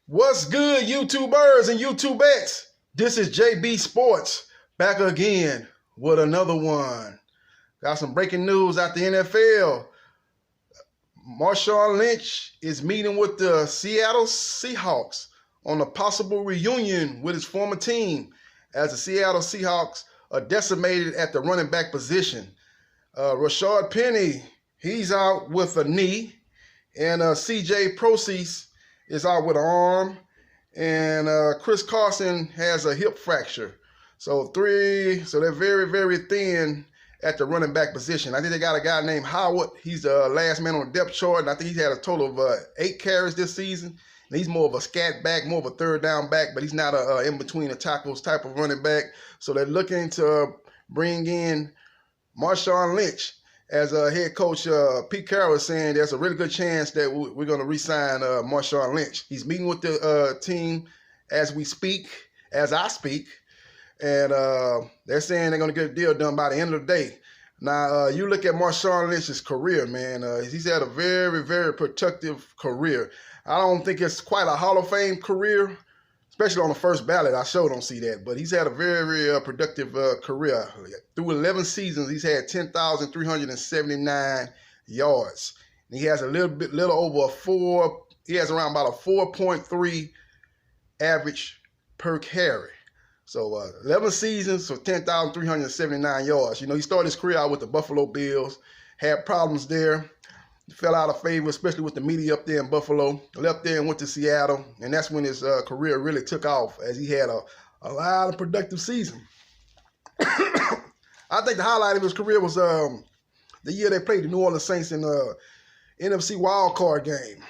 What's good, YouTubers and YouTubettes? This is JB Sports back again with another one. Got some breaking news out the NFL. Marshawn Lynch is meeting with the Seattle Seahawks on a possible reunion with his former team as the Seattle Seahawks are decimated at the running back position. Rashard Penny, he's out with a knee, and CJ Proceeds is out with an arm, and Chris Carson has a hip fracture. So they're very, very thin at the running back position. I think they got a guy named Howard. He's the last man on the depth chart, and I think he's had a total of 8 carries this season. And he's more of a scat back, more of a third down back, but he's not a in between the tackles type of running back. So they're looking to bring in Marshawn Lynch as a head coach. Pete Carroll is saying there's a really good chance that we're going to re-sign Marshawn Lynch. He's meeting with the team as we speak, as I speak, and they're saying they're going to get a deal done by the end of the day. Now, you look at Marshawn Lynch's career, man. He's had a very, very productive career. I don't think it's quite a Hall of Fame career, especially on the first ballot. I sure don't see that. But he's had a very, very productive career. Through 11 seasons, he's had 10,379 yards. And he has he has around about a 4.3 average per carry. So 11 seasons, so 10,379 yards. You know, he started his career out with the Buffalo Bills, had problems there, fell out of favor, especially with the media up there in Buffalo. Left there and went to Seattle, and that's when his career really took off, as he had a lot of productive season. I think the highlight of his career was the year they played the New Orleans Saints in the NFC wildcard game.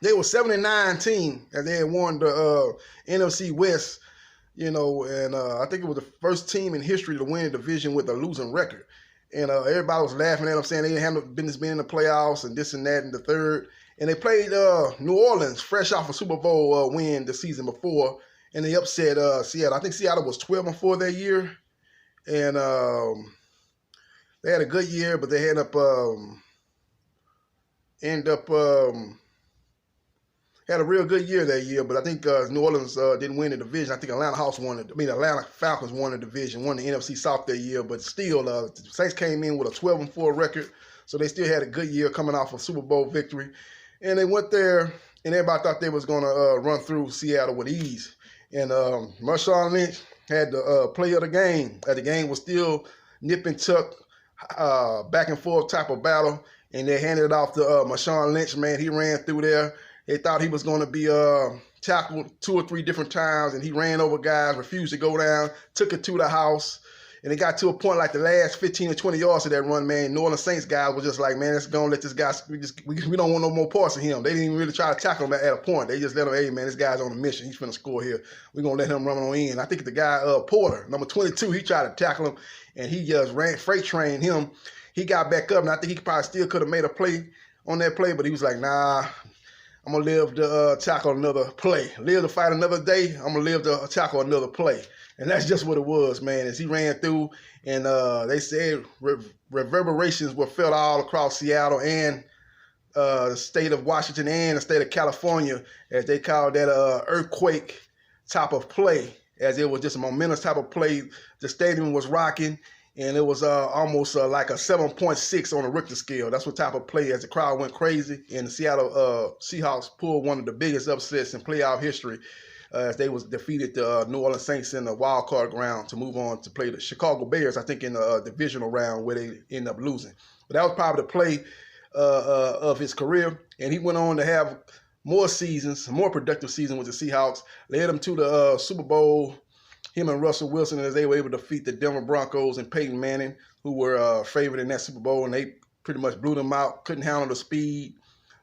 They were 7-9 team, and they had won the NFC West, you know, and I think it was the first team in history to win a division with a losing record. And everybody was laughing at them, saying they didn't have no business being in the playoffs and this and that and the third. And they played New Orleans, fresh off a Super Bowl win the season before, and they upset Seattle. I think Seattle was 12-4 that year, and they had a good year, but they had a real good year that year, but I think New Orleans didn't win the division. I think Atlanta Falcons won the division, won the NFC South that year, but still, the Saints came in with a 12-4 record, so they still had a good year coming off a Super Bowl victory. And they went there, and everybody thought they was going to run through Seattle with ease. And Marshawn Lynch had the play of the game. The game was still nip and tuck, back and forth type of battle, and they handed it off to Marshawn Lynch. Man, he ran through there. They thought he was going to be tackled 2 or 3 different times, and he ran over guys, refused to go down, took it to the house, and it got to a point like the last 15 or 20 yards of that run, man. New Orleans Saints guys was just like, man, let's go and let this guy, we don't want no more parts of him. They didn't even really try to tackle him at a point. They just let him, hey, man, this guy's on a mission. He's finna score here. We're going to let him run on in. I think the guy, Porter, number 22, he tried to tackle him, and he just freight trained him. He got back up, and I think he probably still could have made a play on that play, but he was like, nah, I'm going to live to tackle another play. Live to fight another day. I'm going to live to tackle another play. And that's just what it was, man, as he ran through. And they said reverberations were felt all across Seattle and the state of Washington and the state of California, as they called that earthquake type of play, as it was just a momentous type of play. The stadium was rocking. And it was almost like a 7.6 on the Richter scale. That's what type of play, as the crowd went crazy. And the Seattle Seahawks pulled one of the biggest upsets in playoff history, as they defeated the New Orleans Saints in the wild card round to move on to play the Chicago Bears, I think, in the divisional round, where they ended up losing. But that was probably the play of his career. And he went on to have more seasons, a more productive season with the Seahawks, led them to the Super Bowl. Him and Russell Wilson, as they were able to defeat the Denver Broncos and Peyton Manning, who were favored in that Super Bowl, and they pretty much blew them out, couldn't handle the speed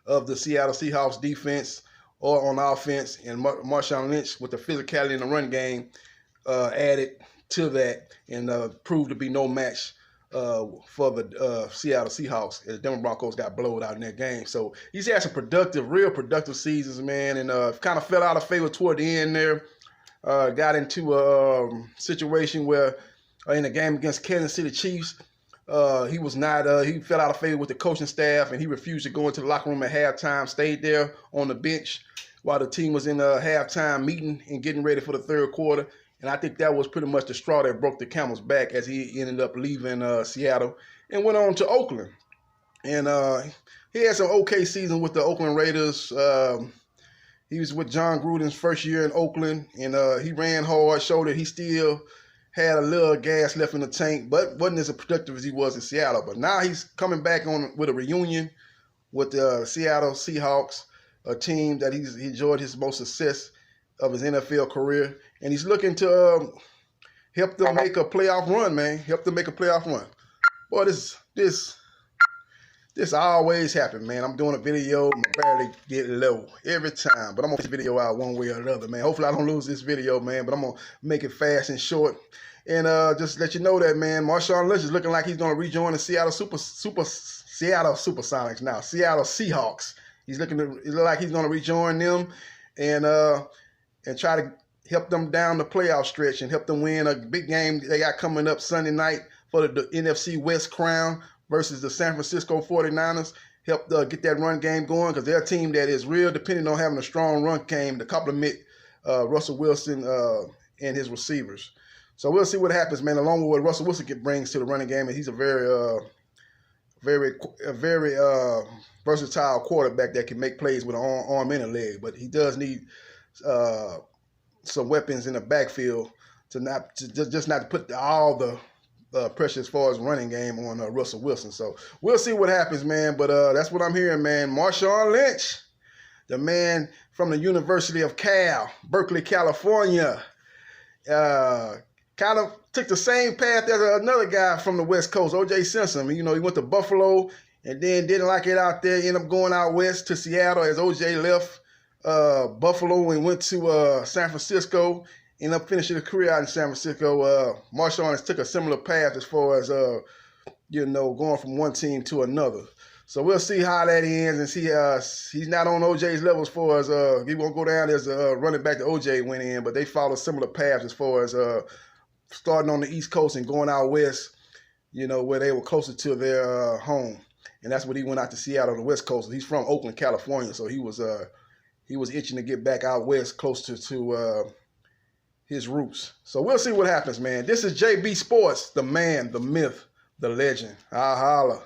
of the Seattle Seahawks defense or on offense. And Marshawn Lynch, with the physicality in the run game, added to that and proved to be no match for the Seattle Seahawks, as the Denver Broncos got blown out in that game. So he's had some real productive seasons, man, and kind of fell out of favor toward the end there. Got into a situation where in a game against Kansas City Chiefs, He was not. He fell out of favor with the coaching staff, and he refused to go into the locker room at halftime. Stayed there on the bench while the team was in a halftime meeting and getting ready for the third quarter. And I think that was pretty much the straw that broke the camel's back as he ended up leaving Seattle and went on to Oakland. And he had some okay season with the Oakland Raiders. He was with John Gruden's first year in Oakland, and he ran hard, showed that he still had a little gas left in the tank, but wasn't as productive as he was in Seattle. But now he's coming back on with a reunion with the Seattle Seahawks, a team that he enjoyed his most success of his NFL career. And he's looking to help them make a playoff run, man. Help them make a playoff run. Boy, this always happens, man. I'm doing a video, I barely get low every time, but I'm gonna put this video out one way or another, man. Hopefully I don't lose this video, man, but I'm gonna make it fast and short. And just let you know that, man, Marshawn Lynch is looking like he's gonna rejoin the Seattle Supersonics now, Seattle Seahawks. It look like he's gonna rejoin them and try to help them down the playoff stretch and help them win a big game they got coming up Sunday night for the NFC West crown versus the San Francisco 49ers. Help get that run game going because they're a team that is real dependent on having a strong run game to complement Russell Wilson and his receivers. So we'll see what happens, man, along with what Russell Wilson brings to the running game. And he's a very versatile quarterback that can make plays with an arm and a leg. But he does need some weapons in the backfield to not put all the pressure as far as running game on Russell Wilson. So we'll see what happens, man. But that's what I'm hearing, man. Marshawn Lynch, the man from the University of Berkeley, California, kind of took the same path as another guy from the West Coast, O.J. Simpson. You know, he went to Buffalo and then didn't like it out there, ended up going out west to Seattle as O.J. left Buffalo and went to San Francisco. Ended up finishing his career out in San Francisco. Marshawn has took a similar path as far as, going from one team to another. So we'll see how that ends and see he's not on OJ's level as far as he won't go down as a running back that OJ went in, but they follow similar paths as far as starting on the East Coast and going out west, where they were closer to their home. And that's what he went out to Seattle, the West Coast. He's from Oakland, California, so he was itching to get back out west closer to his roots. So we'll see what happens, man. This is JB Sports, the man, the myth, the legend. I'll holla.